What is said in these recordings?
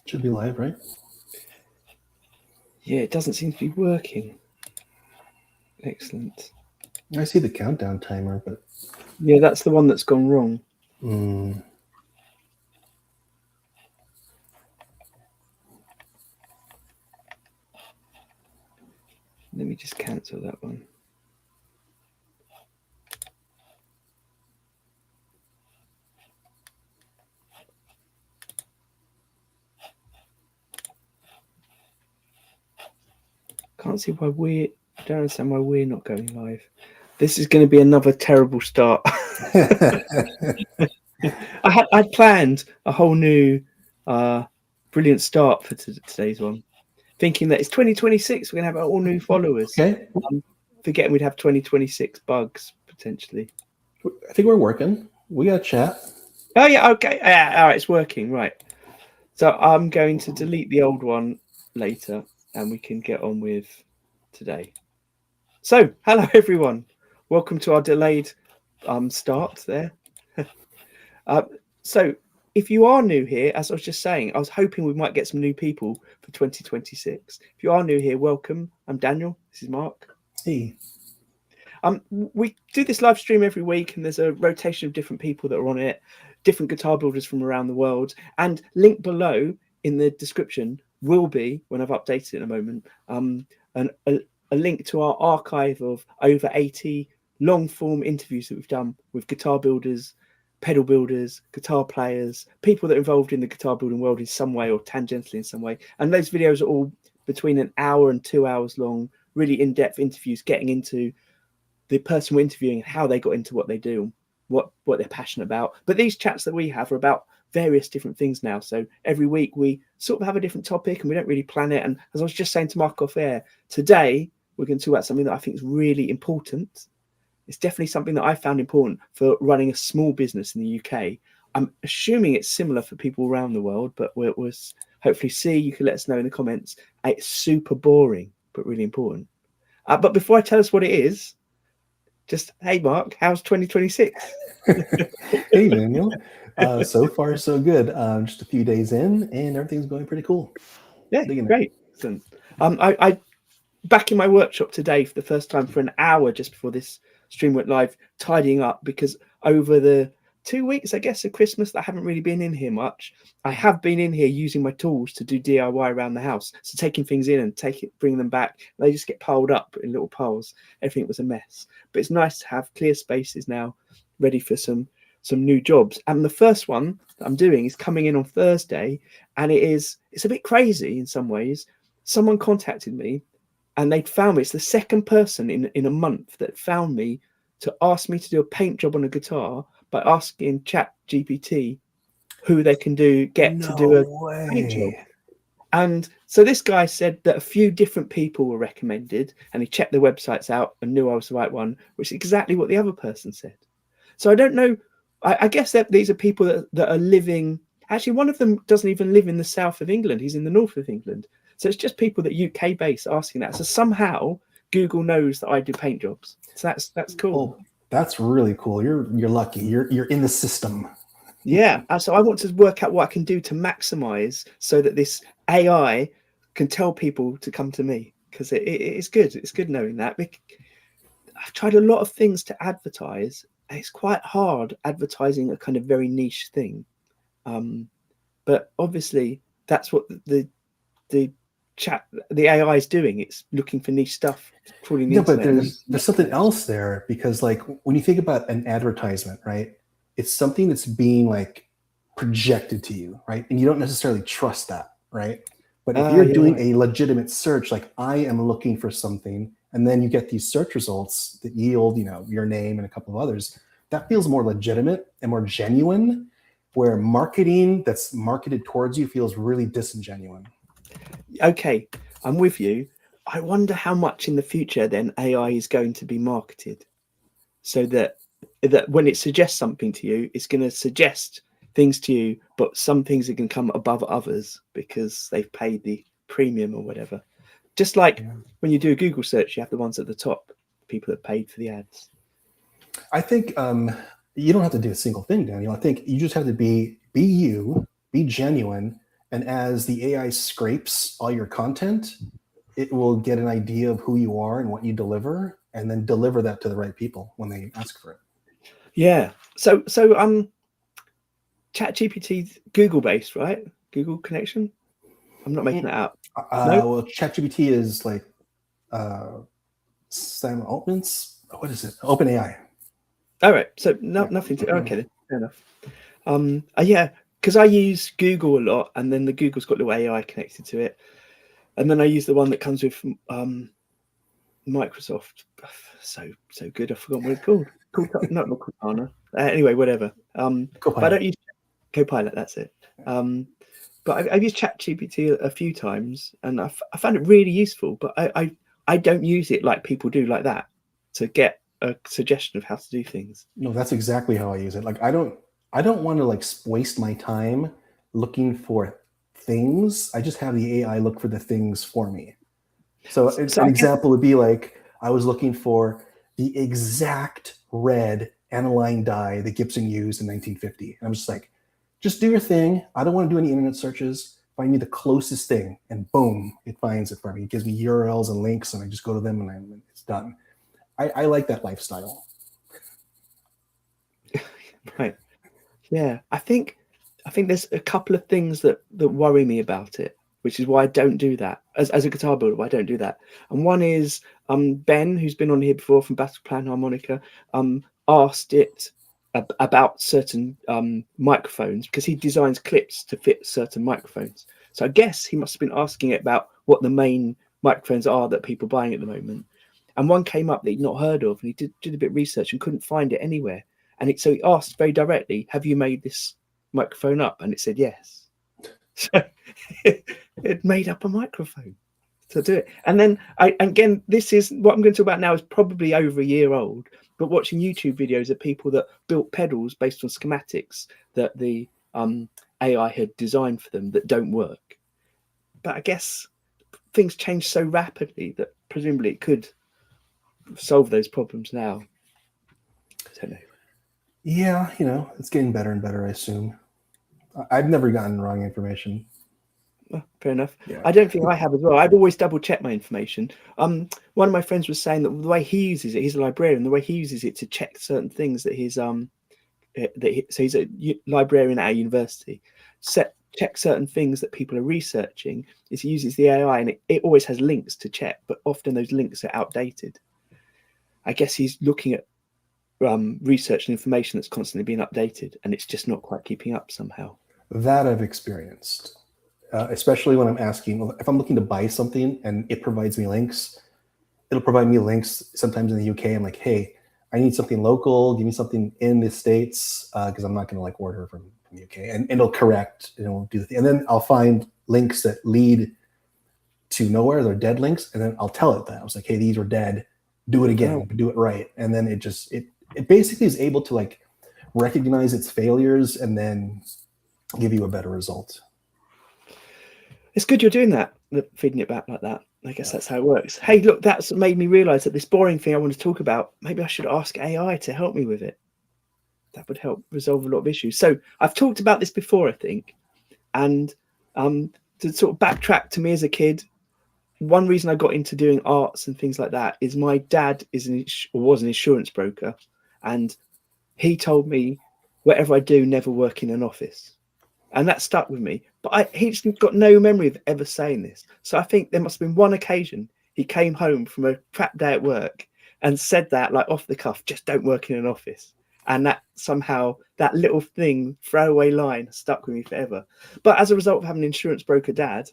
Should be live, right? Yeah, it doesn't seem to be working. Excellent. I see the countdown timer, but Yeah, that's the one that's gone wrong. Let me just cancel that one. Can't see why I don't understand why we're not going live. This is going to be another terrible start. I planned a whole new brilliant start for today's one, thinking that it's 2026, we're going to have all new followers. Okay. Forgetting we'd have 2026 bugs potentially. I think we're working. We got a chat. Oh yeah, okay. All right, it's working. Right. So I'm going to delete the old one later and we can get on with today. So hello everyone. Welcome to our delayed start there. So if you are new here, as I was just saying, I was hoping we might get some new people for 2026. If you are new here, welcome. I'm Daniel. This is Mark. Hey. We do this live stream every week, and there's a rotation of different people that are on it, different guitar builders from around the world. And link below in the description will be, when I've updated it in a moment, a link to our archive of over 80 long-form interviews that we've done with guitar builders, pedal builders, guitar players, people that are involved in the guitar building world in some way or tangentially in some way. And those videos are all between an hour and 2 hours long, really in-depth interviews getting into the person we're interviewing and how they got into what they do, what they're passionate about. But these chats that we have are about various different things now. So every week we sort of have a different topic and we don't really plan it. And as I was just saying to Mark off air, today we're going to talk about something that I think is really important. It's definitely something that I found important for running a small business in the UK. I'm assuming it's similar for people around the world, but we'll hopefully see. You can let us know in the comments. It's super boring, but really important. But before I tell us what it is, just, hey, Mark, how's 2026? Hey, Daniel. So far, so good. Just a few days in, and everything's going pretty cool. Yeah, great. Excellent. I back in my workshop today for the first time for an hour just before this stream went live, tidying up, because over the 2 weeks, I guess, of Christmas, I haven't really been in here much. I have been in here using my tools to do DIY around the house. So taking things in and bringing them back, they just get piled up in little piles. Everything was a mess. But it's nice to have clear spaces now, ready for some new jobs. And the first one that I'm doing is coming in on Thursday, and it's a bit crazy in some ways. Someone contacted me, and they'd found me. It's the second person in a month that found me to ask me to do a paint job on a guitar by asking Chat GPT who they can get to do a paint job. And so this guy said that a few different people were recommended, and he checked the websites out and knew I was the right one, which is exactly what the other person said. So I don't know. I guess that these are people that are living. Actually, one of them doesn't even live in the south of England. He's in the north of England. So it's just people that UK based asking that. So somehow Google knows that I do paint jobs. So that's cool. Oh, that's really cool. You're lucky. You're in the system. Yeah. So I want to work out what I can do to maximize so that this AI can tell people to come to me, because it's good. It's good knowing that. I've tried a lot of things to advertise. It's quite hard advertising a kind of very niche thing. But obviously that's what the AI is doing. It's looking for niche stuff. Yeah, but there's something else there, because like when you think about an advertisement, right? It's something that's being like projected to you, right? And you don't necessarily trust that, right? But if you're doing a legitimate search, like I am looking for something, and then you get these search results that yield, your name and a couple of others, that feels more legitimate and more genuine, where marketing that's marketed towards you feels really disingenuous. Okay, I'm with you. I wonder how much in the future then AI is going to be marketed, so that when it suggests something to you, it's going to suggest things to you, but some things are going to come above others because they've paid the premium or whatever. Just like when you do a Google search, you have the ones at the top, people that paid for the ads. I think you don't have to do a single thing, Daniel. I think you just have to be you, be genuine, And as the AI scrapes all your content, it will get an idea of who you are and what you deliver, and then deliver that to the right people when they ask for it. Yeah. So ChatGPT's Google based, right? Google connection. I'm not making that up. No. Well, ChatGPT is like Sam Altman's. What is it? OpenAI. All right. So nothing to. Okay, then. Fair enough. Yeah, because I use Google a lot, and then the Google's got little AI connected to it, and then I use the one that comes with Microsoft. So good. I forgot what it's called. Not Cortana. Anyway, whatever. But I don't use Copilot. That's it. But I've used ChatGPT a few times, and I found it really useful. But I don't use it like people do, like that, to get a suggestion of how to do things. No, that's exactly how I use it. Like I don't want to like waste my time looking for things. I just have the AI look for the things for me. So an example would be like I was looking for the exact red aniline dye that Gibson used in 1950. And I'm just like, just do your thing. I don't want to do any internet searches. Find me the closest thing, and boom, it finds it for me. It gives me URLs and links, and I just go to them, and it's done. I like that lifestyle. Right. Yeah. I think there's a couple of things that worry me about it, which is why I don't do that. As a guitar builder, why I don't do that. And one is Ben, who's been on here before from Battle Plan Harmonica, asked it about certain microphones, because he designs clips to fit certain microphones. So I guess he must have been asking it about what the main microphones are that people are buying at the moment. And one came up that he'd not heard of, and he did a bit of research and couldn't find it anywhere. And so he asked very directly, have you made this microphone up? And it said yes. So it made up a microphone to do it. And then again, this is what I'm going to talk about now, is probably over a year old, but watching YouTube videos of people that built pedals based on schematics that the AI had designed for them that don't work. But I guess things change so rapidly that presumably it could solve those problems now. I don't know. Yeah, it's getting better and better, I assume. I've never gotten wrong information. Oh, fair enough. Yeah. I don't think I have as well. I'd always double check my information. One of my friends was saying that the way he uses it, he's a librarian, the way he uses it to check certain things that his so he's a librarian at a university, check certain things that people are researching, is he uses the AI, and it always has links to check, but often those links are outdated. I guess he's looking at research and information that's constantly being updated, and it's just not quite keeping up somehow. That I've experienced, especially when I'm asking, if I'm looking to buy something and it provides me links, it'll provide me links sometimes in the UK. I'm like, hey, I need something local. Give me something in the States, because I'm not going to like order from the UK. And it'll correct, and it'll do the thing. And then I'll find links that lead to nowhere. They're dead links. And then I'll tell it that. I was like, hey, these are dead. Do it again. Do it right. And then it basically is able to like recognize its failures and then give you a better result. It's good you're doing that, feeding it back like that. I guess that's how it works. Hey, look, that's made me realize that this boring thing I want to talk about, maybe I should ask AI to help me with it. That would help resolve a lot of issues. So I've talked about this before, I think. And to sort of backtrack to me as a kid, one reason I got into doing arts and things like that is my dad was an insurance broker, and he told me, whatever I do, never work in an office. And that stuck with me. But he's got no memory of ever saying this. So I think there must have been one occasion he came home from a crap day at work and said that, like off the cuff, just don't work in an office. And that somehow, that little thing, throwaway line, stuck with me forever. But as a result of having an insurance broker dad,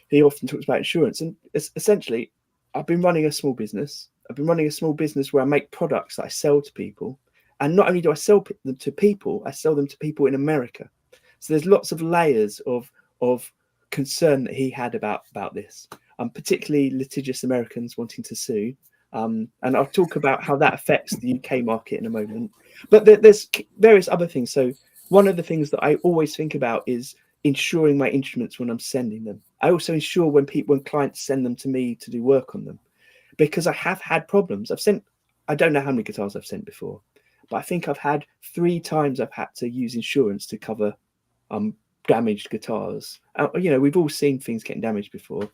he often talks about insurance. And essentially, I've been running a small business. I've been running a small business where I make products that I sell to people. And not only do I sell them to people, I sell them to people in America. So there's lots of layers of concern that he had about this, particularly litigious Americans wanting to sue. And I'll talk about how that affects the UK market in a moment. But there's various other things. So one of the things that I always think about is insuring my instruments when I'm sending them. I also insure when clients send them to me to do work on them, because I have had problems. I don't know how many guitars I've sent before, but I think I've had 3 times I've had to use insurance to cover damaged guitars. You know, we've all seen things getting damaged before.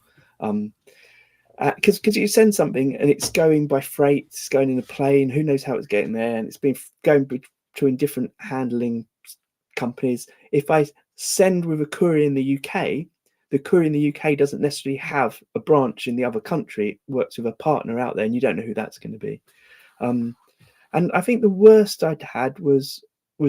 Because you send something and it's going by freight, it's going in a plane, who knows how it's getting there, and it's been going between different handling companies. If I send with a courier in the UK, the courier in the UK doesn't necessarily have a branch in the other country. It works with a partner out there, and you don't know who that's going to be. And I think the worst I'd had was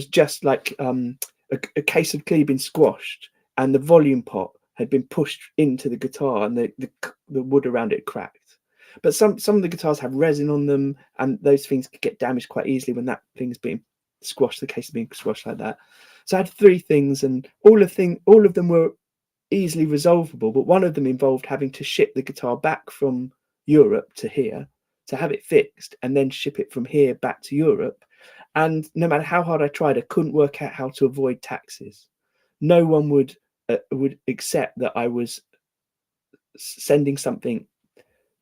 just like a case of clearly been squashed, and the volume pot had been pushed into the guitar, and the wood around it cracked. But some of the guitars have resin on them, and those things could get damaged quite easily when that thing's being squashed. The case of being squashed like that. So I had 3 things, and all of them were easily resolvable. But one of them involved having to ship the guitar back from Europe to here to have it fixed, and then ship it from here back to Europe. And no matter how hard I tried, I couldn't work out how to avoid taxes. No one would accept that I was sending something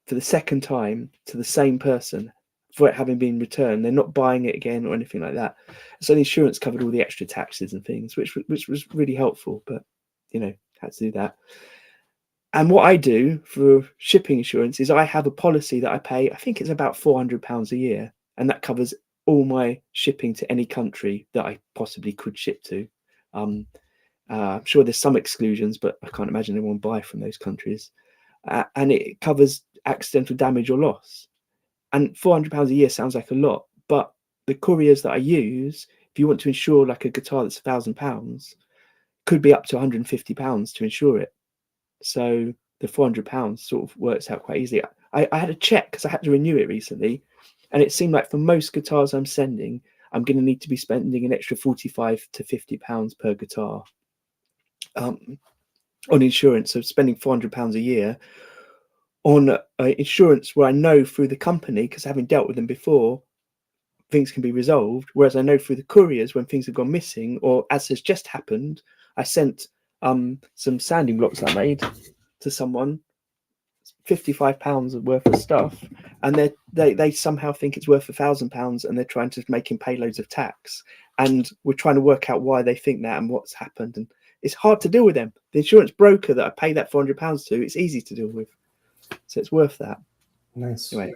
for the second time to the same person for it having been returned. They're not buying it again or anything like that. So the insurance covered all the extra taxes and things, which was really helpful. But you know, had to do that. And what I do for shipping insurance is I have a policy that I pay. I think it's about £400 a year, and that covers all my shipping to any country that I possibly could ship to. I'm sure there's some exclusions, but I can't imagine anyone buy from those countries. And it covers accidental damage or loss. And £400 a year sounds like a lot, but the couriers that I use, if you want to insure like a guitar that's £1,000, could be up to £150 to insure it. So the £400 sort of works out quite easily. I had a check because I had to renew it recently, and it seemed like for most guitars I'm sending, I'm going to need to be spending an extra £45 to £50 per guitar on insurance. So spending £400 a year on insurance where I know through the company, because having dealt with them before, things can be resolved. Whereas I know through the couriers, when things have gone missing, or as has just happened, I sent some sanding blocks I made to someone, £55 worth of stuff, and they somehow think it's worth £1,000, and they're trying to make him pay loads of tax. And we're trying to work out why they think that and what's happened. And it's hard to deal with them. The insurance broker that I pay that £400 to, it's easy to deal with. So it's worth that. Nice. Anyway,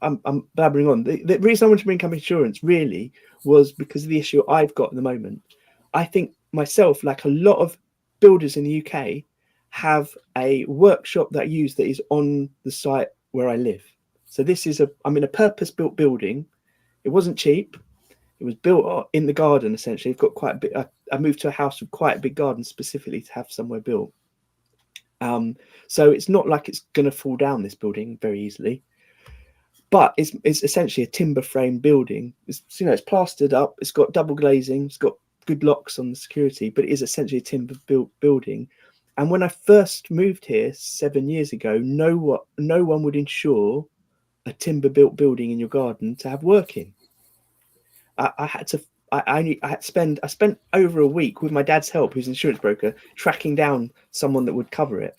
I'm blabbering on. The reason I wanted to bring up insurance really was because of the issue I've got at the moment. I think myself, like a lot of builders in the UK, have a workshop that I use that is on the site where I live. So I'm in a purpose-built building. It wasn't cheap. It was built in the garden, essentially. I've got quite a bit. I moved to a house with quite a big garden specifically to have somewhere built. So it's not like it's going to fall down, this building, very easily. But it's essentially a timber frame building. It's plastered up. It's got double glazing. It's got good locks on the security, but it is essentially a timber built building. And when I first moved here 7 years ago, no one would insure a timber built building in your garden to have working. I spent over a week with my dad's help, who's an insurance broker, tracking down someone that would cover it.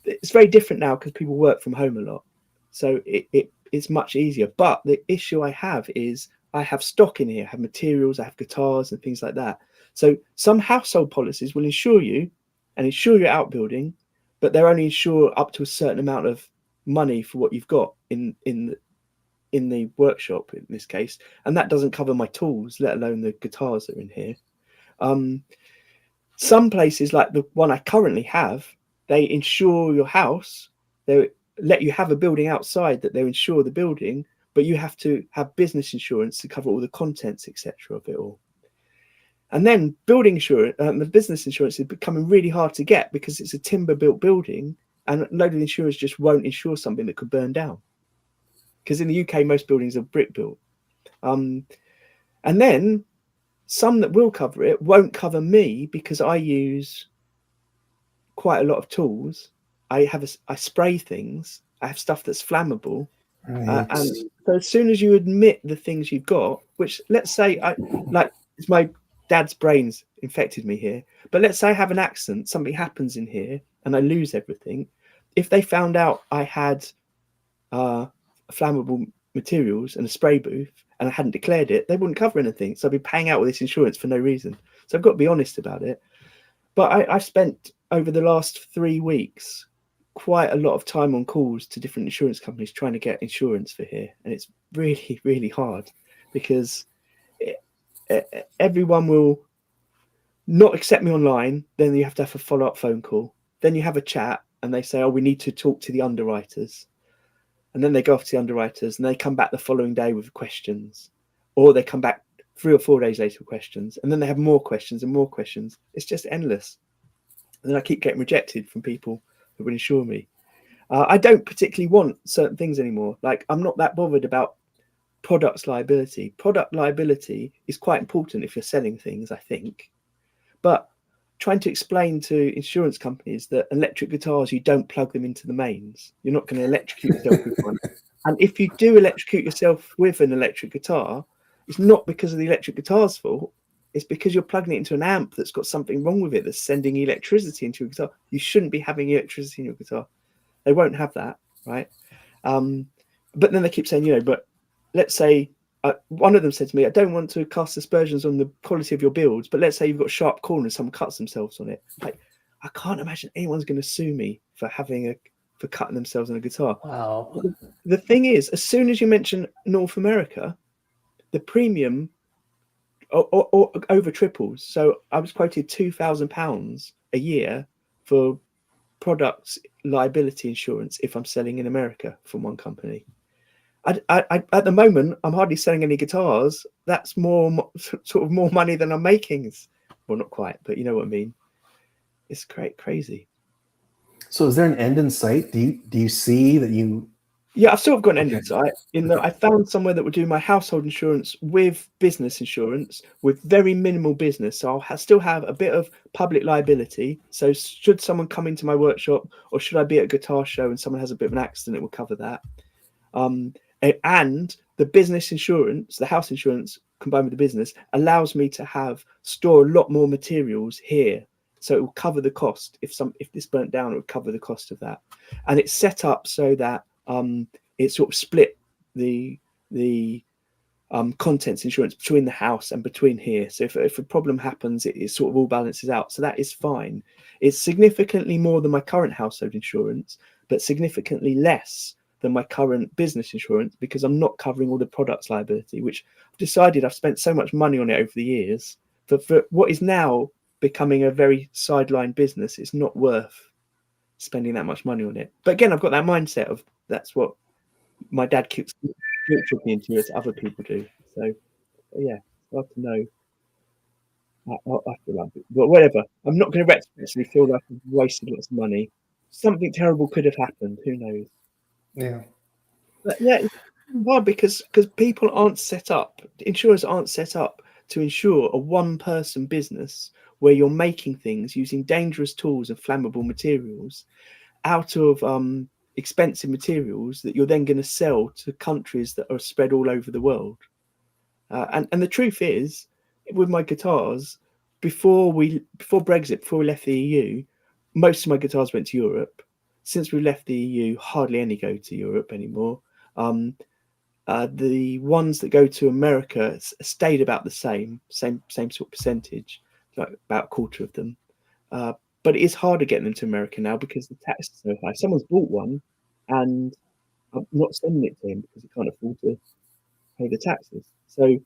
It's very different now because people work from home a lot, so it's much easier. But the issue I have is I have stock in here, I have materials, I have guitars and things like that. So some household policies will insure you and insure your outbuilding, but they're only insure up to a certain amount of money for what you've got in the workshop in this case, and that doesn't cover my tools, let alone the guitars that are in here. Some places, like the one I currently have, they insure your house. They let you have a building outside that they insure the building, but you have to have business insurance to cover all the contents, etc. of it all. And then building insurance, the business insurance is becoming really hard to get because it's a timber built building, and a load of insurers just won't insure something that could burn down. Because in the UK, most buildings are brick built. And then some that will cover it won't cover me because I use quite a lot of tools. I spray things. I have stuff that's flammable. Right. And so as soon as you admit the things you've got, which let's say it's my dad's brains infected me here, but let's say I have an accident, something happens in here and I lose everything. If they found out I had flammable materials and a spray booth and I hadn't declared it, they wouldn't cover anything. So I'd be paying out all this insurance for no reason. So I've got to be honest about it. But I've spent over the last 3 weeks quite a lot of time on calls to different insurance companies trying to get insurance for here, and it's really, really hard because everyone will not accept me online. Then you have to have a follow-up phone call. Then you have a chat, and they say, "Oh, we need to talk to the underwriters." And then they go off to the underwriters, and they come back the following day with questions, or they come back 3 or 4 days later with questions, and then they have more questions and more questions. It's just endless. And then I keep getting rejected from people who would insure me. I don't particularly want certain things anymore. Like, I'm not that bothered about product liability. Product liability is quite important if you're selling things, I think. But trying to explain to insurance companies that electric guitars, you don't plug them into the mains. You're not going to electrocute yourself with one. And if you do electrocute yourself with an electric guitar, it's not because of the electric guitar's fault. It's because you're plugging it into an amp that's got something wrong with it, that's sending electricity into your guitar. You shouldn't be having electricity in your guitar. They won't have that, right? But then they keep saying, but let's say, one of them said to me, I don't want to cast aspersions on the quality of your builds, but let's say you've got sharp corners, someone cuts themselves on it. Like, I can't imagine anyone's going to sue me for cutting themselves on a guitar. Wow. The thing is, as soon as you mention North America, the premium or over triples. So I was quoted £2,000 a year for products liability insurance if I'm selling in America from one company. I at the moment, I'm hardly selling any guitars. That's sort of more money than I'm making. Well, not quite, but you know what I mean. It's crazy. So is there an end in sight? Do you see that you? Yeah, I've sort of got an end in sight in that I found somewhere that would do my household insurance with business insurance with very minimal business. So I'll still have a bit of public liability. So should someone come into my workshop, or should I be at a guitar show and someone has a bit of an accident, it will cover that. And the business insurance, the house insurance combined with the business, allows me to store a lot more materials here. So it will cover the cost. If this burnt down, it will cover the cost of that. And it's set up so that it sort of split the contents insurance between the house and between here. So if a problem happens, it sort of all balances out. So that is fine. It's significantly more than my current household insurance, but significantly less than my current business insurance because I'm not covering all the products liability, which I've decided I've spent so much money on it over the years. For what is now becoming a very sideline business, it's not worth spending that much money on it. But again, I've got that mindset of that's what my dad keeps me into, as other people do. So yeah, it's hard to know. I feel like it. But whatever. I'm not going to recklessly feel like I've wasted lots of money. Something terrible could have happened. Who knows? Yeah. But yeah, it's hard because people aren't set up. Insurers aren't set up to insure a one-person business where you're making things using dangerous tools and flammable materials out of expensive materials that you're then going to sell to countries that are spread all over the world. And the truth is, with my guitars, before Brexit, before we left the EU, most of my guitars went to Europe. Since we left the EU, hardly any go to Europe anymore. The ones that go to America stayed about the same sort of percentage, like about a quarter of them. But it is harder getting them to America now because the tax is so high. Someone's bought one and I'm not sending it to him because he can't afford to pay the taxes. So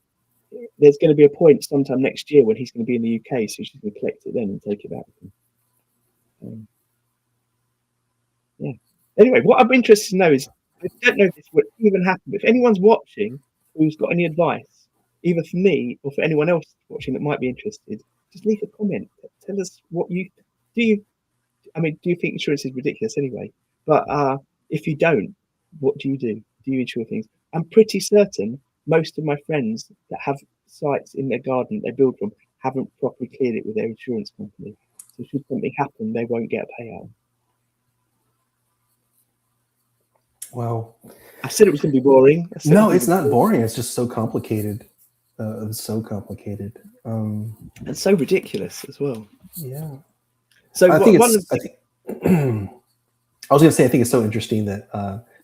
there's going to be a point sometime next year when he's going to be in the UK, so he's just going to collect it then and take it back. Yeah. Anyway, what I'm interested to know is, I don't know if this would even happen, but if anyone's watching who's got any advice, either for me or for anyone else watching that might be interested, just leave a comment. Tell us what do you think insurance is ridiculous anyway? But if you don't, what do you do? Do you insure things? I'm pretty certain most of my friends that have sites in their garden they build from haven't properly cleared it with their insurance company. So should something happen, they won't get a payout. Well, I said it was going to be boring. No, it's not boring. It's just so complicated. It's so complicated. And so ridiculous as well. Yeah. So I was going to say, I think it's so interesting that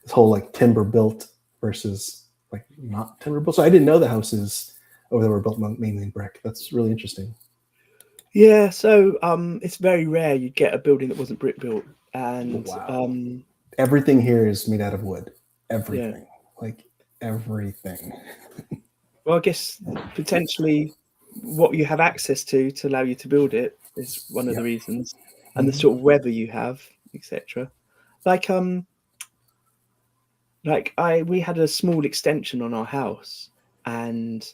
this whole like timber built versus like not timber built. So I didn't know the houses over there were built mainly in brick. That's really interesting. Yeah, so it's very rare you'd get a building that wasn't brick built, and Wow. Everything here is made out of wood. yeah. Everything. Like everything. Well, I guess potentially what you have access to allow you to build it is one of the Yep. reasons, and the Mhm. sort of weather you have, etc. Like we had a small extension on our house, and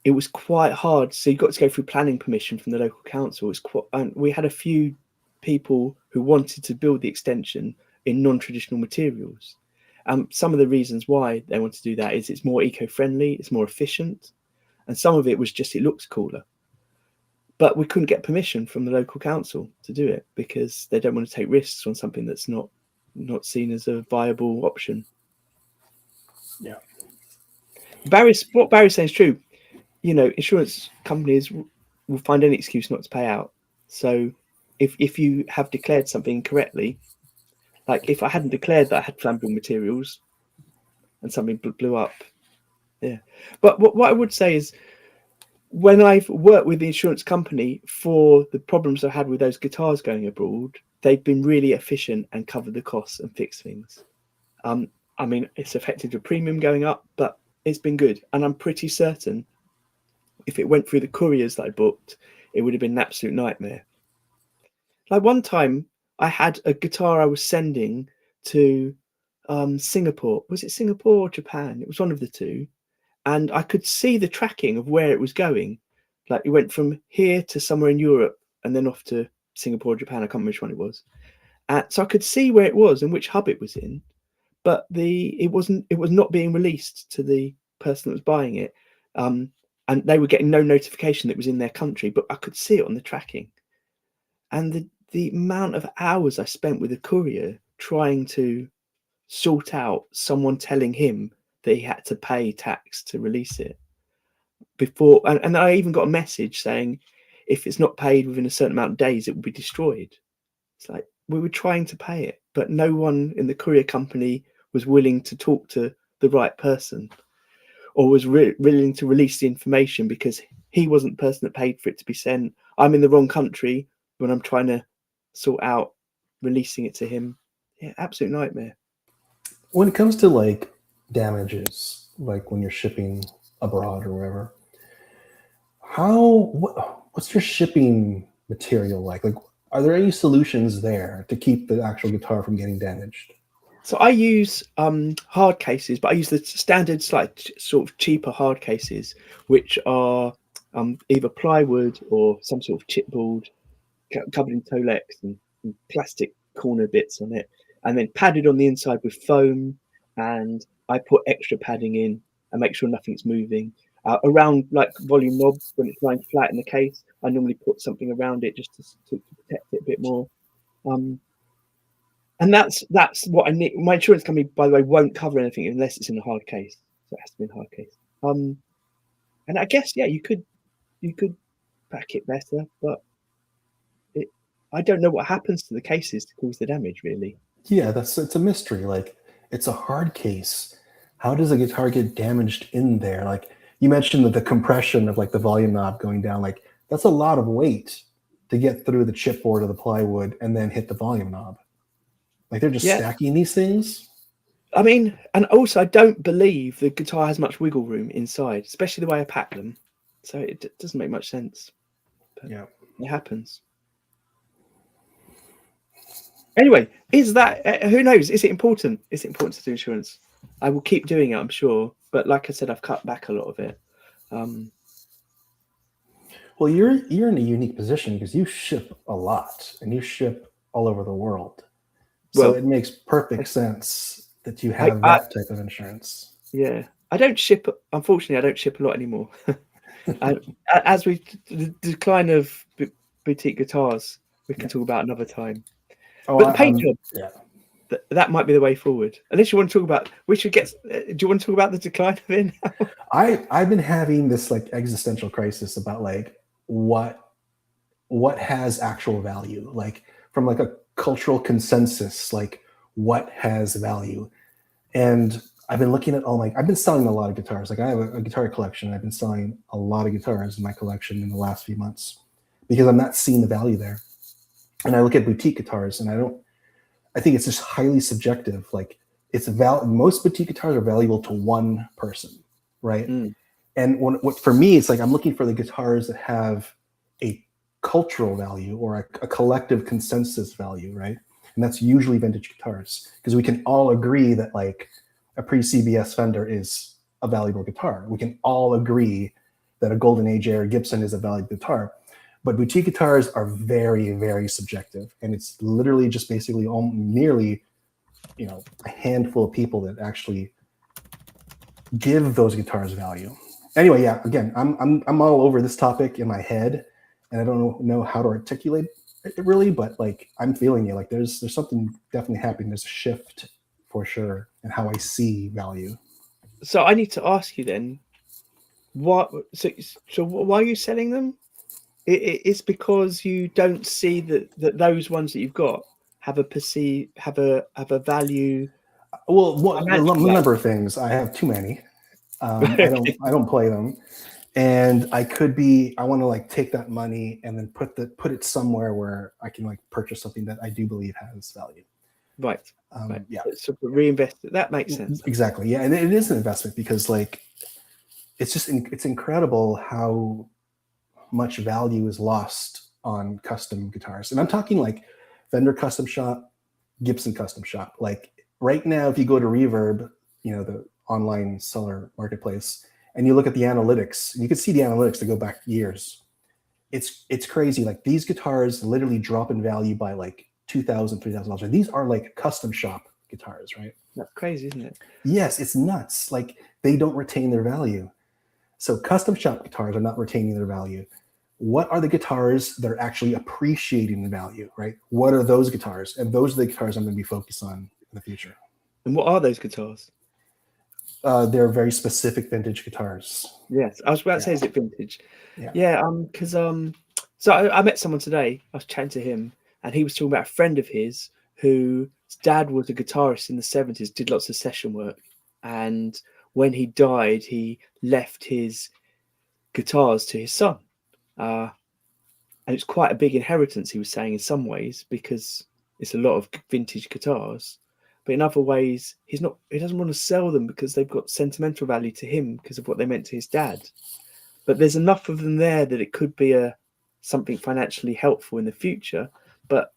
it was quite hard. So you got to go through planning permission from the local council. It's quite, and we had a few people who wanted to build the extension in non-traditional materials. Some of the reasons why they want to do that is it's more eco-friendly, it's more efficient, and some of it was just it looks cooler. But we couldn't get permission from the local council to do it because they don't want to take risks on something that's not seen as a viable option. Yeah. What Barry's saying is true. You know, insurance companies will find any excuse not to pay out. So if you have declared something incorrectly, like if I hadn't declared that I had flammable materials and something blew up, yeah. But what I would say is when I've worked with the insurance company for the problems I had with those guitars going abroad, they've been really efficient and covered the costs and fixed things. I mean, it's affected the premium going up, but it's been good. And I'm pretty certain if it went through the couriers that I booked, it would have been an absolute nightmare. Like one time, I had a guitar I was sending to Singapore. Was it Singapore or Japan? It was one of the two. And I could see the tracking of where it was going. Like it went from here to somewhere in Europe and then off to Singapore or Japan. I can't remember which one it was. So I could see where it was and which hub it was in, but it was not being released to the person that was buying it. And they were getting no notification that it was in their country, but I could see it on the tracking. And the amount of hours I spent with a courier trying to sort out someone telling him that he had to pay tax to release it before, and I even got a message saying if it's not paid within a certain amount of days, it will be destroyed. It's like we were trying to pay it, but no one in the courier company was willing to talk to the right person or was willing to release the information because he wasn't the person that paid for it to be sent. I'm in the wrong country when I'm trying to sort out releasing it to him. Yeah, absolute nightmare. When it comes to like damages, like when you're shipping abroad or wherever, what's your shipping material like? Like, are there any solutions there to keep the actual guitar from getting damaged? So I use hard cases, but I use the standard, sort of cheaper hard cases, which are either plywood or some sort of chipboard covered in Tolex and plastic corner bits on it, and then padded on the inside with foam. And I put extra padding in and make sure nothing's moving. Around like volume knobs when it's lying flat in the case, I normally put something around it just to protect it a bit more. Um, and that's what I need. My insurance company, by the way, won't cover anything unless it's in a hard case. So it has to be in a hard case. And I guess yeah, you could back it better, but I don't know what happens to the cases to cause the damage, really. Yeah, it's a mystery. Like, it's a hard case. How does a guitar get damaged in there? Like you mentioned that the compression of like the volume knob going down, like that's a lot of weight to get through the chipboard or the plywood and then hit the volume knob. Like they're just Yeah, stacking these things. I mean, and also I don't believe the guitar has much wiggle room inside, especially the way I pack them. So it doesn't make much sense, but Yeah. it happens. Anyway, is that who knows? Is it important? Is it important to do insurance? I will keep doing it, I'm sure. But like I said, I've cut back a lot of it. Well, you're in a unique position because you ship a lot and you ship all over the world. So Well, it makes perfect sense that you I, have I that type of insurance. yeah, I don't ship. Unfortunately, I don't ship a lot anymore. I, as we the decline of boutique guitars, we can Yeah. talk about another time. Oh, But the paint job, yeah. that might be the way forward. Unless you want to talk about, we should get. Do you want to talk about the decline of it now? I've been having this like existential crisis about like what has actual value, like from like a cultural consensus, like what has value. And I've been looking at I've been selling a lot of guitars. Like I have a guitar collection. I've been selling a lot of guitars in my collection in the last few months because I'm not seeing the value there. And I look at boutique guitars, and I think it's just highly subjective. Like most boutique guitars are valuable to one person, right? And what for me, it's like I'm looking for the guitars that have a cultural value or a collective consensus value, right? And that's usually vintage guitars, because we can all agree that like a pre-CBS Fender is a valuable guitar. We can all agree that a Golden Age era Gibson is a valuable guitar. But boutique guitars are very, very subjective, and it's literally just basically merely, a handful of people that actually give those guitars value. Anyway, yeah. Again, I'm all over this topic in my head, and I don't know how to articulate it really, but like I'm feeling it. Like there's something definitely happening. There's a shift for sure in how I see value. So I need to ask you then, what? So why are you selling them? It's because you don't see that those ones that you've got have a value. Well, a Financial value. number of things. I have too many. I don't play them, and I want to like take that money and then put it somewhere where I can like purchase something that I do believe has value. Right. Yeah. So reinvest it. That makes sense. Exactly. Yeah, and it is an investment, because like it's incredible how much value is lost on custom guitars. And I'm talking like Fender Custom Shop, Gibson Custom Shop. Like right now, if you go to Reverb, the online seller marketplace, and you look at the analytics, you can see the analytics that go back years. It's crazy. Like these guitars literally drop in value by like $2,000, $3,000. These are like custom shop guitars, right? That's crazy, isn't it? Yes, it's nuts. Like they don't retain their value. So custom shop guitars are not retaining their value. What are the guitars that are actually appreciating the value, right? What are those guitars? And those are the guitars I'm going to be focused on in the future. And what are those guitars? They're very specific vintage guitars. Yes, I was about to say, is it vintage? Yeah. Because so I met someone today. I was chatting to him, and he was talking about a friend of his whose dad was a guitarist in the 70s, did lots of session work, and when he died, he left his guitars to his son. And it's quite a big inheritance, he was saying, in some ways, because it's a lot of vintage guitars. But in other ways, he doesn't want to sell them because they've got sentimental value to him because of what they meant to his dad. But there's enough of them there that it could be something financially helpful in the future. But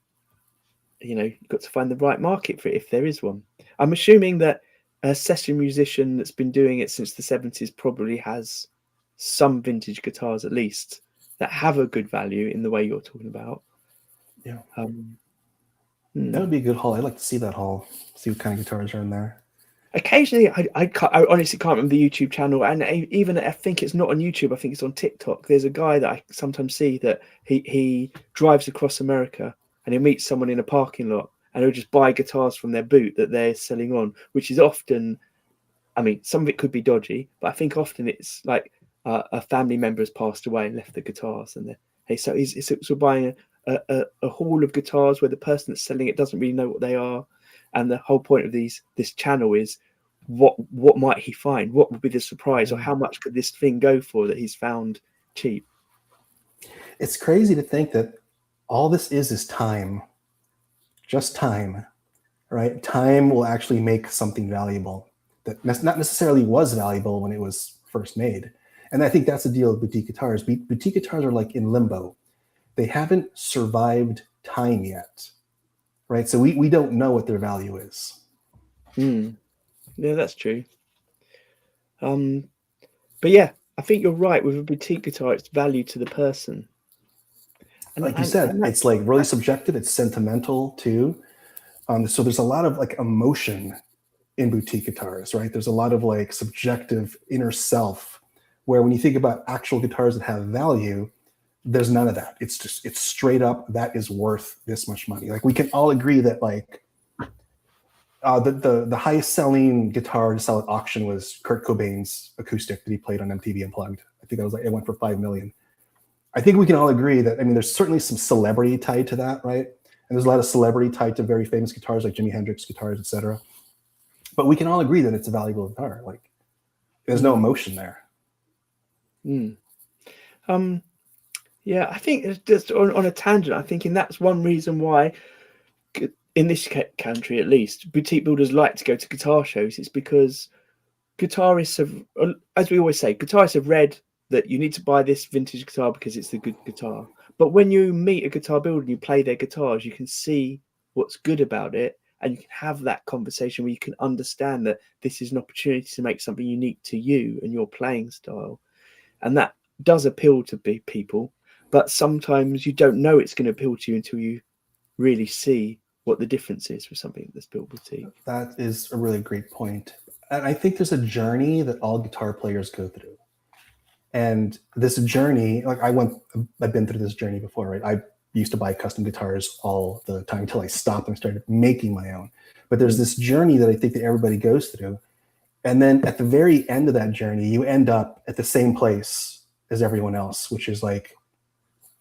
you've got to find the right market for it, if there is one. I'm assuming that a session musician that's been doing it since the 70s probably has some vintage guitars, at least, that have a good value in the way you're talking about. Yeah. That would be a good haul. I'd like to see that haul, see what kind of guitars are in there. Occasionally, I honestly can't remember the YouTube channel, and even I think it's not on YouTube. I think it's on TikTok. There's a guy that I sometimes see that he drives across America, and he meets someone in a parking lot, and he'll just buy guitars from their boot that they're selling on, which is often, I mean, some of it could be dodgy, but I think often it's like a family member has passed away and left the guitars, and so he's sort of buying a haul of guitars where the person that's selling it doesn't really know what they are. And the whole point of this channel is what might he find? What would be the surprise, or how much could this thing go for that he's found cheap? It's crazy to think that all this is time, just time, right? Time will actually make something valuable that not necessarily was valuable when it was first made. And I think that's the deal with boutique guitars. Boutique guitars are like in limbo. They haven't survived time yet, right? So we don't know what their value is. Yeah, that's true. But yeah, I think you're right. With a boutique guitar, it's value to the person. And like you said, it's like really subjective. It's sentimental too. So there's a lot of like emotion in boutique guitars, right? There's a lot of like subjective inner self, where when you think about actual guitars that have value, there's none of that. It's straight up, that is worth this much money. Like we can all agree that like the highest selling guitar to sell at auction was Kurt Cobain's acoustic that he played on MTV Unplugged. I think that was like, it went for $5 million. I think we can all agree that, I mean, there's certainly some celebrity tied to that, right? And there's a lot of celebrity tied to very famous guitars like Jimi Hendrix guitars, etc. But we can all agree that it's a valuable guitar. Like there's no emotion there. Yeah, I think it's just on a tangent. I'm thinking that's one reason why, in this country at least, boutique builders like to go to guitar shows. It's because guitarists have, as we always say, guitarists have read that you need to buy this vintage guitar because it's the good guitar. But when you meet a guitar builder and you play their guitars, you can see what's good about it, and you can have that conversation where you can understand that this is an opportunity to make something unique to you and your playing style. And that does appeal to people, but sometimes you don't know it's going to appeal to you until you really see what the difference is for something that's built boutique. That is a really great point. And I think there's a journey that all guitar players go through. And this journey, like I've been through this journey before, right? I used to buy custom guitars all the time until I stopped and started making my own. But there's this journey that I think that everybody goes through. And then at the very end of that journey, you end up at the same place as everyone else, which is like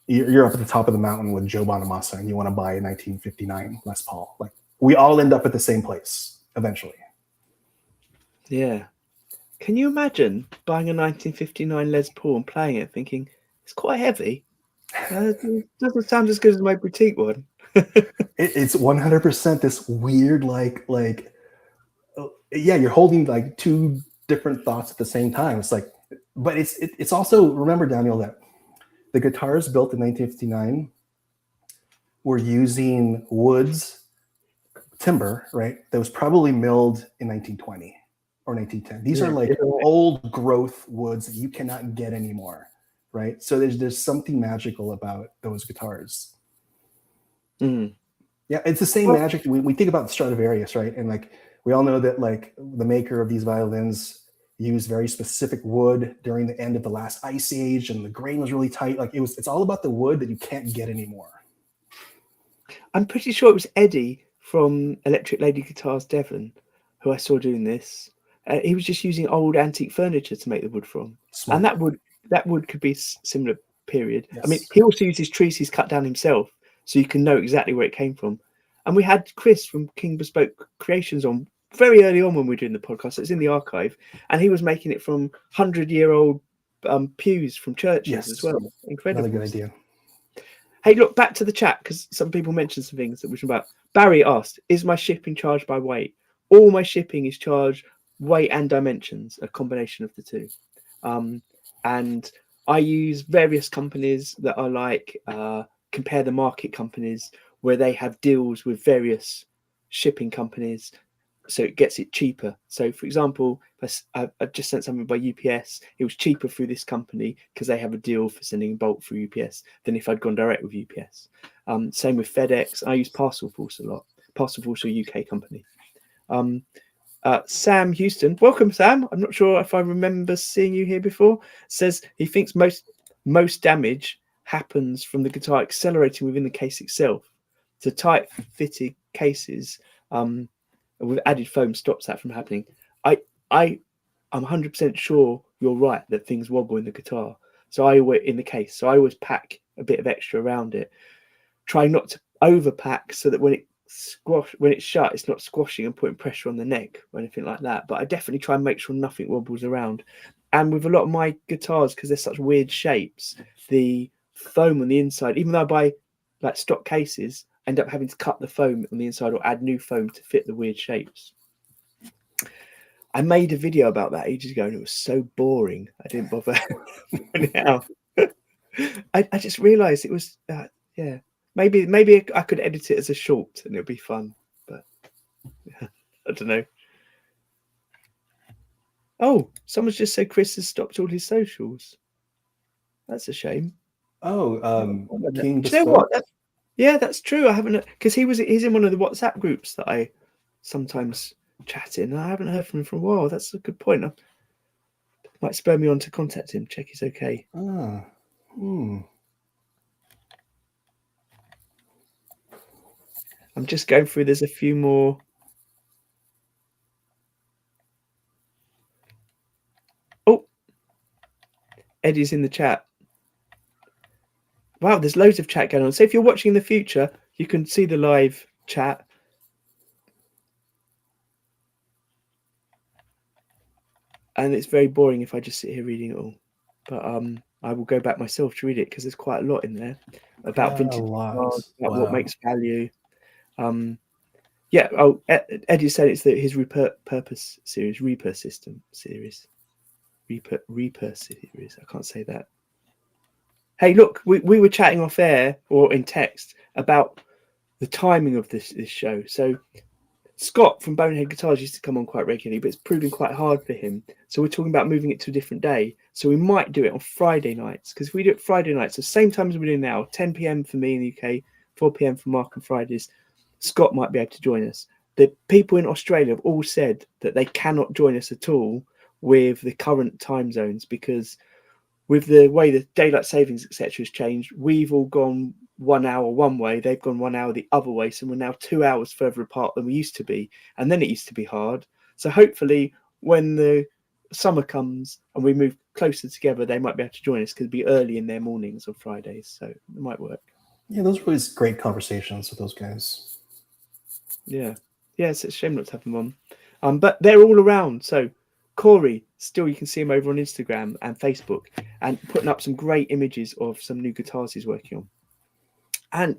you're up at the top of the mountain with Joe Bonamassa and you want to buy a 1959 Les Paul. Like we all end up at the same place eventually. Yeah. Can you imagine buying a 1959 Les Paul and playing it thinking, it's quite heavy? It doesn't sound as good as my boutique one. It's 100% this weird, yeah, you're holding like two different thoughts at the same time. It's like, but it's also, remember, Daniel, that the guitars built in 1959 were using woods, timber, right? That was probably milled in 1920 or 1910. These are like old growth woods that you cannot get anymore, right? So there's something magical about those guitars. Mm. Yeah, it's the same magic. We think about the Stradivarius, right? And like we all know that like the maker of these violins used very specific wood during the end of the last ice age, and the grain was really tight. Like it's all about the wood that you can't get anymore. I'm pretty sure it was Eddie from Electric Lady Guitars Devon who I saw doing this. He was just using old antique furniture to make the wood from. Smart. And that wood could be similar period. Yes. I mean, he also uses trees he's cut down himself, so you can know exactly where it came from. And we had Chris from King Bespoke Creations on very early on when we were doing the podcast. It's in the archive, and he was making it from 100-year-old pews from churches as well. Incredible. Another good idea. Hey, look, back to the chat, because some people mentioned some things that we should about. Barry asked, is my shipping charged by weight? All my shipping is charged weight and dimensions, a combination of the two. And I use various companies that are like Compare the Market companies, where they have deals with various shipping companies, so it gets it cheaper. So, for example, I've just sent something by UPS. It was cheaper through this company because they have a deal for sending bulk through UPS than if I'd gone direct with UPS. Same with FedEx. I use Parcel Force a lot. Parcel Force, a UK company. Sam Houston, welcome, Sam. I'm not sure if I remember seeing you here before. Says he thinks most damage happens from the guitar accelerating within the case itself. So tight fitted cases with added foam stops that from happening. I'm 100% sure you're right that things wobble in the guitar. So I always pack a bit of extra around it. Try not to overpack so that when it's shut, it's not squashing and putting pressure on the neck or anything like that. But I definitely try and make sure nothing wobbles around. And with a lot of my guitars, because they're such weird shapes, the foam on the inside, even though I buy like stock cases, end up having to cut the foam on the inside or add new foam to fit the weird shapes. I made a video about that ages ago and it was so boring I didn't bother putting it out. I just realized it was yeah, maybe I could edit it as a short and it'll be fun, but yeah, I don't know. Oh, someone's just said Chris has stopped all his socials. That's a shame. Oh, King Do you know what? Yeah, that's true. I haven't, because he's in one of the WhatsApp groups that I sometimes chat in. I haven't heard from him for a while. That's a good point. Might spur me on to contact him, check he's okay. I'm just going through. There's a few more. Oh, Eddie's in the chat. Wow, there's loads of chat going on. So if you're watching in the future, you can see the live chat. And it's very boring if I just sit here reading it all. But I will go back myself to read it because there's quite a lot in there about Yeah, a vintage lot. guitars, about what Wow. makes value. Yeah. Oh, Eddie said it's his Repurpose series, Reaper system series, Reaper series. I can't say that. Hey, look, we were chatting off air or in text about the timing of this show. So Scott from Bonehead Guitars used to come on quite regularly, but it's proving quite hard for him. So we're talking about moving it to a different day. So we might do it on Friday nights, because if we do it Friday nights, the same time as we're doing now, 10 p.m. for me in the UK, 4 p.m. for Mark on Fridays, Scott might be able to join us. The people in Australia have all said that they cannot join us at all with the current time zones, because with the way the daylight savings, etc., has changed, we've all gone 1 hour one way, they've gone 1 hour the other way, so we're now 2 hours further apart than we used to be, and then it used to be hard. So hopefully when the summer comes and we move closer together, they might be able to join us, because it'd be early in their mornings on Fridays, so it might work. Yeah, those are always great conversations with those guys. Yeah, it's a shame not to have them on, but they're all around. So Corey, still you can see him over on Instagram and Facebook, and putting up some great images of some new guitars he's working on.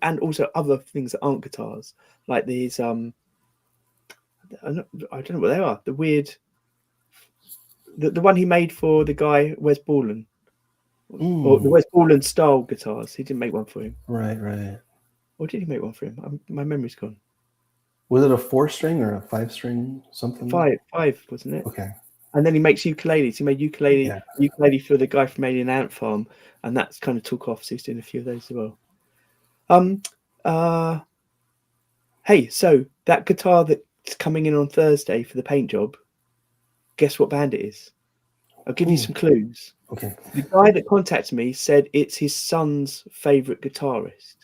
And also other things that aren't guitars, like these I don't know what they are. The weird, the one he made for the guy Wes Borland, or the Wes Borland style guitars. He didn't make one for him, Right. or did he make one for him? My memory's gone. Was it a 4-string or a 5-string something? Five, wasn't it? Okay. And then he makes ukuleles. He made ukulele for the guy from Alien Ant Farm, and that's kind of took off. So he's doing a few of those as well. Hey, so that guitar that's coming in on Thursday for the paint job, guess what band it is? I'll give you some clues. Okay. The guy that contacted me said it's his son's favourite guitarist.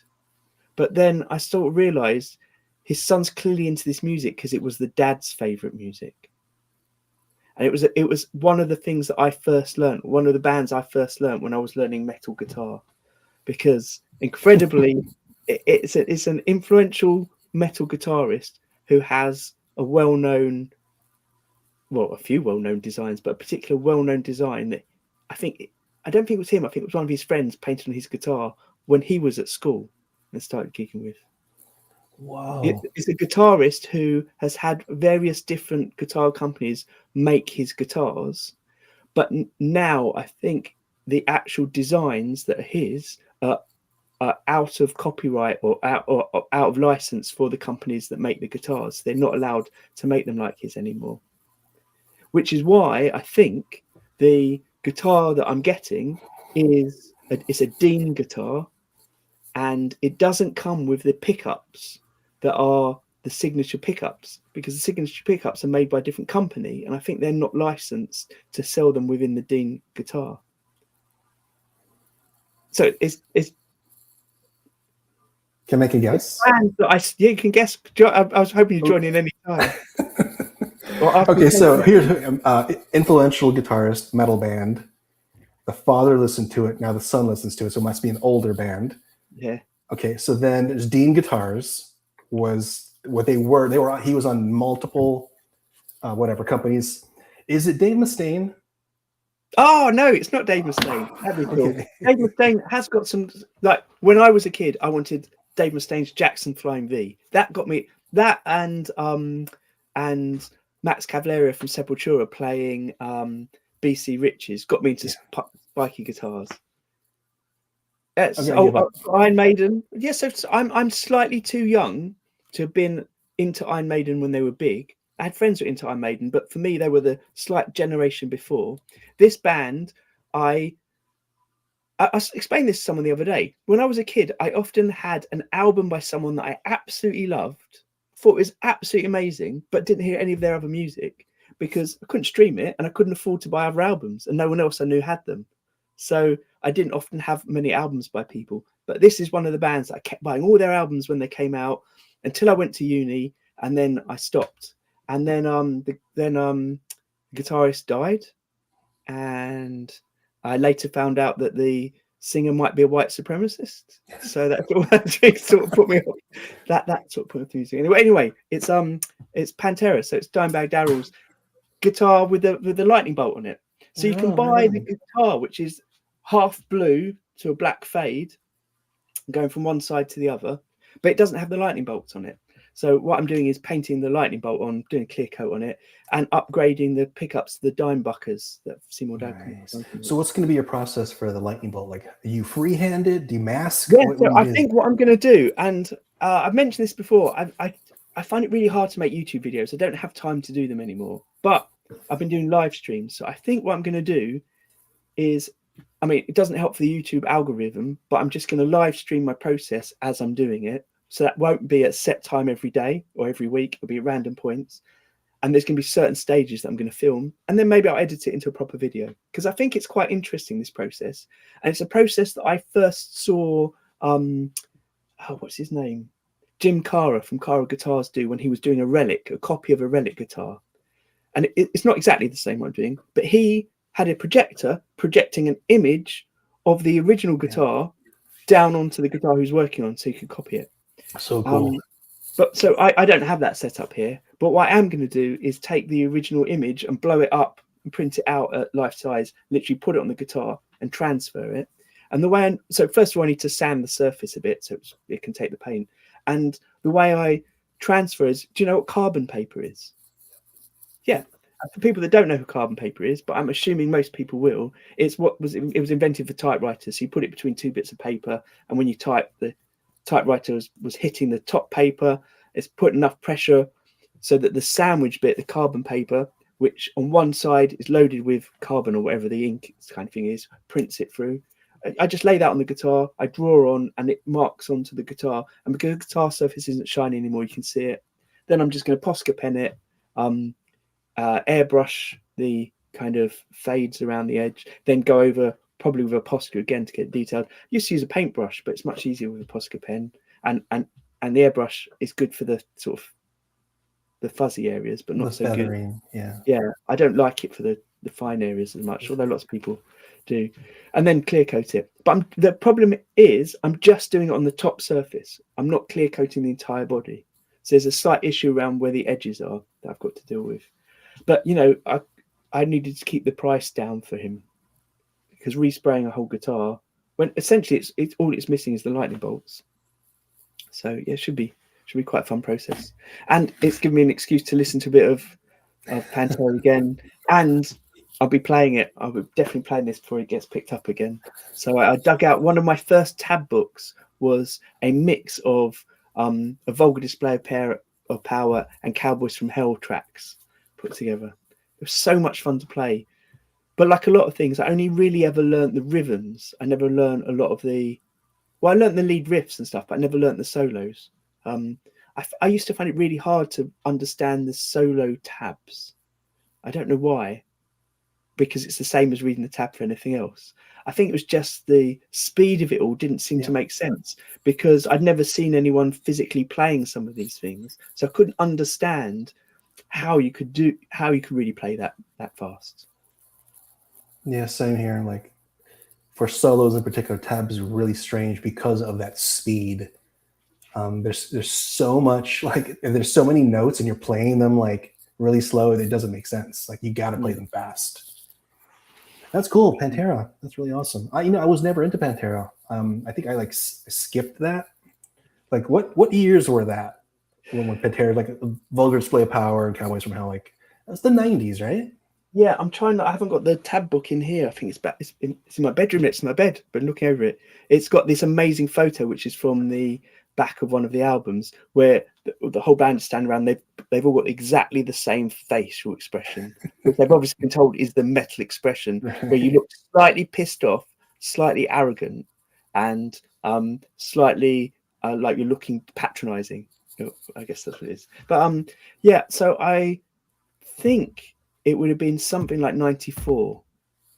But then I sort of realised his son's clearly into this music because it was the dad's favourite music. And it was one of the things that I first learned, one of the bands I first learned when I was learning metal guitar, because incredibly, it's an influential metal guitarist who has a few well-known designs, but a particular well-known design that I don't think it was him. I think it was one of his friends painted on his guitar when he was at school and started gigging with. Wow. It's a guitarist who has had various different guitar companies make his guitars, but now I think the actual designs that are his are out of copyright or out of license for the companies that make the guitars. They're not allowed to make them like his anymore, which is why I think the guitar that I'm getting it's a Dean guitar, and it doesn't come with the pickups that are the signature pickups, because the signature pickups are made by a different company, and I think they're not licensed to sell them within the Dean guitar. So it's Can I make a guess? You can guess. I was hoping you'd join in any time. Okay, so here's influential guitarist, metal band. The father listened to it. Now the son listens to it, so it must be an older band. Yeah. Okay, so then there's Dean Guitars. Was what they were. He was on multiple companies. Is it Dave Mustaine? Oh no, it's not Dave Mustaine. That'd be cool. Okay. Dave Mustaine has got some, like, when I was a kid, I wanted Dave Mustaine's Jackson Flying V. That got me that, and Max Cavalera from Sepultura playing BC Riches got me into spiky guitars. Iron Maiden. Yeah, so I'm slightly too young to have been into Iron Maiden when they were big. I had friends who were into Iron Maiden, but for me, they were the slight generation before. This band, I explained this to someone the other day. When I was a kid, I often had an album by someone that I absolutely loved, thought it was absolutely amazing, but didn't hear any of their other music because I couldn't stream it and I couldn't afford to buy other albums, and no one else I knew had them. So I didn't often have many albums by people. But this is one of the bands that I kept buying all their albums when they came out until I went to uni, and then I stopped. And then the guitarist died, and I later found out that the singer might be a white supremacist. So that sort of put me off. That sort of put me off. Anyway, it's Pantera, so it's Dimebag Darrell's guitar with the lightning bolt on it. So you can buy the guitar, which is half blue to a black fade, going from one side to the other, but it doesn't have the lightning bolts on it. So what I'm doing is painting the lightning bolt on, doing a clear coat on it, and upgrading the pickups to the dime buckers that Seymour Nice. So what's going to be your process for the lightning bolt? Like, are you free-handed? Do you mask? Yeah, What so do you I do? think what I'm going to do, and I've mentioned this before, I find it really hard to make YouTube videos. I don't have time to do them anymore, but I've been doing live streams. So I think what I'm going to do is, I mean, it doesn't help for the YouTube algorithm, but I'm just going to live stream my process as I'm doing it. So that won't be at set time every day or every week. It'll be at random points. And there's going to be certain stages that I'm going to film. And then maybe I'll edit it into a proper video, because I think it's quite interesting, this process. And it's a process that I first saw, what's his name? Jim Cara from Cara Guitars do when he was doing a copy of a Relic guitar. And it's not exactly the same what I'm doing, but he had a projector projecting an image of the original guitar down onto the guitar he was working on, so you could copy it. So cool. But so I don't have that set up here. But what I am going to do is take the original image and blow it up and print it out at life size, literally put it on the guitar and transfer it. And the way so first of all, I need to sand the surface a bit so it can take the paint. And the way I transfer is, do you know what carbon paper is? Yeah. For people that don't know who carbon paper is, but I'm assuming most people will, it was invented for typewriters. So you put it between two bits of paper, and when you type, the typewriter was hitting the top paper. It's put enough pressure so that the sandwich bit, the carbon paper, which on one side is loaded with carbon or whatever the ink kind of thing is, prints it through. I just lay that on the guitar, I draw on, and it marks onto the guitar. And because the guitar surface isn't shiny anymore, you can see it. Then I'm just going to Posca pen it, airbrush the kind of fades around the edge, then go over probably with a Posca again to get detailed. I used to use a paintbrush, but it's much easier with a Posca pen. And the airbrush is good for the sort of the fuzzy areas, but not so feathering, good. Yeah, I don't like it for the fine areas as much, although lots of people do. And then clear coat it. But the problem is I'm just doing it on the top surface. I'm not clear coating the entire body. So there's a slight issue around where the edges are that I've got to deal with. But, you know, I needed to keep the price down for him, because respraying a whole guitar, when essentially it's all it's missing is the lightning bolts. So yeah, it should be quite a fun process. And it's given me an excuse to listen to a bit of Pantera again. And I'll be playing it. I'll be definitely playing this before it gets picked up again. So I dug out one of my first tab books was a mix of a Vulgar Display of Power and Cowboys from Hell tracks put together. It was so much fun to play. But like a lot of things, I only really ever learned the rhythms. I never learned a lot of I learned the lead riffs and stuff, but I never learned the solos. I used to find it really hard to understand the solo tabs. I don't know why, because it's the same as reading the tab for anything else. I think it was just the speed of it all didn't seem to make sense, because I'd never seen anyone physically playing some of these things. So I couldn't understand how you could really play that fast. Yeah, same here. Like for solos in particular, tabs are really strange because of that speed. There's so much, like, there's so many notes and you're playing them like really slow, it doesn't make sense. Like you got to play them fast. That's cool. Pantera. That's really awesome. I was never into Pantera. I think I skipped that. Like what years were that when Pantera, like Vulgar Display of Power and Cowboys from Hell, like that's the 90s, right? Yeah, I haven't got the tab book in here. I think it's in my bedroom next to my bed, but looking over it, it's got this amazing photo, which is from the back of one of the albums, where the whole band stand around. They've all got exactly the same facial expression, which they've obviously been told is the metal expression, where you look slightly pissed off, slightly arrogant, and slightly like you're looking patronizing. I guess that's what it is. But yeah, so I think it would have been something like 94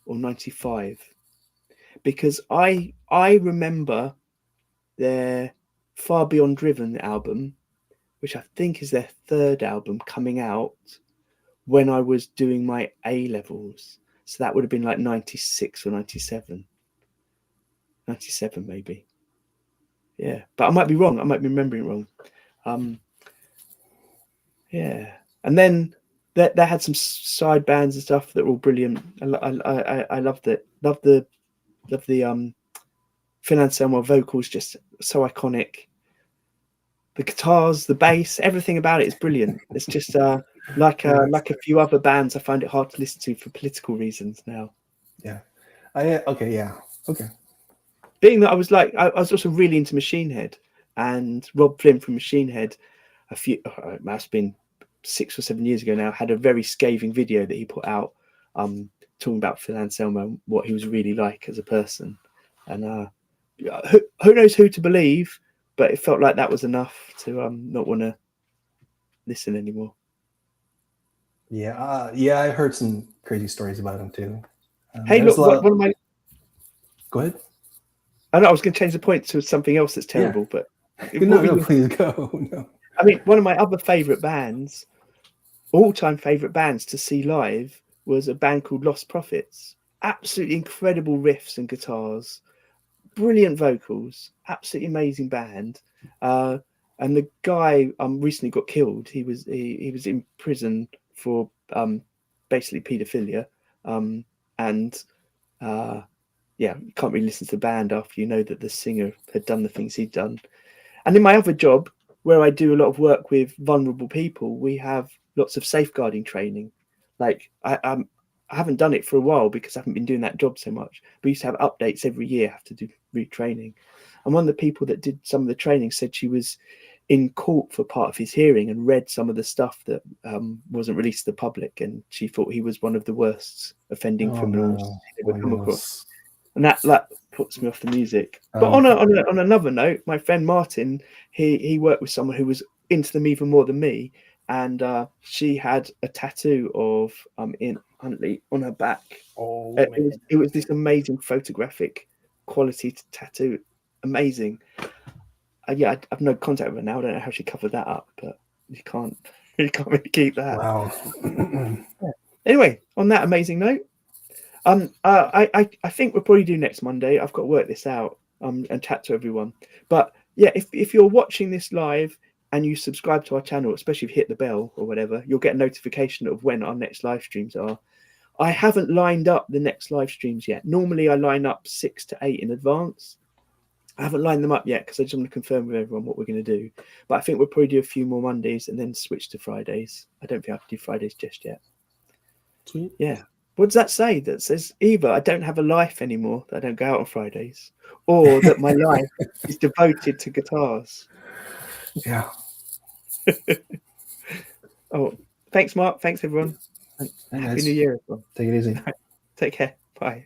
or 95, because I remember their Far Beyond Driven album, which I think is their third album, coming out when I was doing my A levels. So that would have been like 96 or 97 maybe. Yeah, but I might be wrong. I might be remembering wrong. Yeah, and then they had some side bands and stuff that were all brilliant. I loved it. Loved the Phil Anselmo vocals, just so iconic. The guitars, the bass, everything about it is brilliant. It's just like a few other bands, I find it hard to listen to for political reasons now. Yeah. Okay. Being that I was also really into Machine Head, and Rob Flynn from Machine Head, it must have been 6 or 7 years ago now, had a very scathing video that he put out talking about Phil Anselmo, what he was really like as a person. And who knows who to believe, but it felt like that was enough to not want to listen anymore. Yeah, I heard some crazy stories about him too. Hey, look, one of my... Go ahead. I know I was going to change the point to something else that's terrible, but... No, please go. No. I mean, one of my other favourite bands, all-time favourite bands to see live, was a band called Lost Prophets. Absolutely incredible riffs and guitars, brilliant vocals, absolutely amazing band. And the guy recently got killed. He was in prison for basically paedophilia, yeah, you can't really listen to the band after you know that the singer had done the things he'd done. And in my other job, where I do a lot of work with vulnerable people, we have lots of safeguarding training. Like I haven't done it for a while because I haven't been doing that job so much. We used to have updates every year, have to do retraining. And one of the people that did some of the training said she was in court for part of his hearing and read some of the stuff that wasn't released to the public, and she thought he was one of the worst offending criminals she'd ever come across. And that puts me off the music. But on another note, my friend Martin, he worked with someone who was into them even more than me, and she had a tattoo of in Huntley on her back. It was this amazing photographic quality tattoo, amazing. Yeah, I've no contact with her now. I don't know how she covered that up, but you can't really keep that. Wow. Anyway, on that amazing note, I think we'll probably do next Monday. I've got to work this out and chat to everyone. But yeah, if you're watching this live and you subscribe to our channel, especially if you hit the bell or whatever, you'll get a notification of when our next live streams are. I haven't lined up the next live streams yet. Normally I line up 6 to 8 in advance. I haven't lined them up yet because I just want to confirm with everyone what we're going to do. But I think we'll probably do a few more Mondays and then switch to Fridays. I don't think I have to do Fridays just yet. Sweet. Yeah. What does that say? That says either I don't have a life anymore, that I don't go out on Fridays, or that my life is devoted to guitars. Yeah. Oh, thanks, Mark. Thanks, everyone. And Happy New Year, everyone. Take it easy. Take care. Bye.